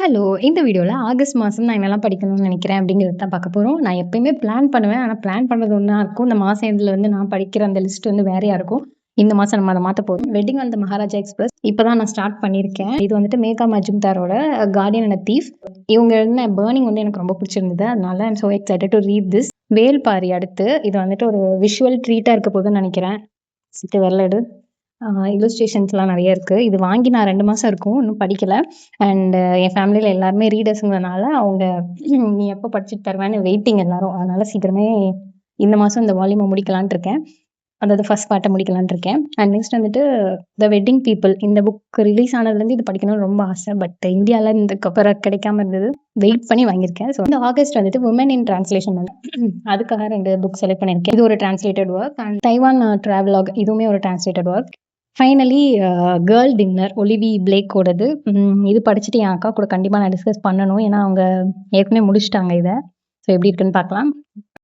Hello! இந்த வீடியோல August மாசம் நான் என்னலாம் படிக்கணும்னு நினைக்கிறேன் அப்படிங்கிறத தான் பார்க்க போறோம். நான் எப்பயுமே பிளான் பண்ணுவேன். ஆனா பிளான் பண்றது ஒண்ணா இருக்கும். இந்த மாசம் எண்டுல வந்து நான் படிக்கிற அந்த லிஸ்ட் வந்து வேறையா இருக்கும். இந்த மாசம் நம்ம அத மாத்த போறோம். Wedding on the Maharaja express இப்ப தான் நான் ஸ்டார்ட் பண்ணியிருக்கேன். இது வந்துட்டு மேகா மஜும்தாரோட கார்டியன் அண்ட் தீஃப். இவங்க எழுதின பர்னிங் வந்து எனக்கு ரொம்ப பிடிச்சிருந்தது. அதனால I am so excited to read this. Velpari அடுத்து. இது வந்துட்டு ஒரு விஷுவல் ட்ரீட்டா இருக்க போகுதுன்னு நினைக்கிறேன். ஃபர்ஸ்ட்டு விரல எடு. இல்லுஸ்ட்ரேஷன்ஸ்லாம் நெறைய இருக்கு. இது வாங்கி நான் 2 மாசம் இருக்கும். இன்னும் படிக்கல. அண்ட் என் ஃபேமிலில எல்லாருமே ரீடர்ஸ்ங்கிறனால அவங்க நீ எப்போ படிச்சுட்டு தருவேன்னு வெயிட்டிங் எல்லாரும். அதனால சீக்கிரமே இந்த மாசம் இந்த வால்யூம முடிக்கலான்ட்டு இருக்கேன். அதாவது ஃபர்ஸ்ட் பார்ட்ட முடிக்கலான்ட்டு இருக்கேன். அண்ட் நெக்ஸ்ட் வந்துட்டு த வெட்டிங் பீப்பிள் இந்த புக் ரிலீஸ் ஆனதுலேருந்து இது படிக்கணும்னு ரொம்ப ஆசை. பட் இந்தியால இந்த கவர் கிடைக்காம இருந்தது. வெயிட் பண்ணி வாங்கியிருக்கேன். ஸோ இந்த ஆகஸ்ட் வந்துட்டு வுமன் இன் டிரான்ஸ்லேஷன் அதுக்காக 2 புக் செலக்ட் பண்ணியிருக்கேன். இது ஒரு translated work and Taiwan travelogue இதுவுமே ஒரு translated work. Finally girl dinner Olivie பிளேக்கோடது. இது படிச்சுட்டு என் அக்கா கூட கண்டிப்பா நான் டிஸ்கஸ் பண்ணணும். ஏன்னா அவங்க ஏற்கனவே முடிச்சுட்டாங்க இத. ஸோ எப்படி இருக்குன்னு பார்க்கலாம்.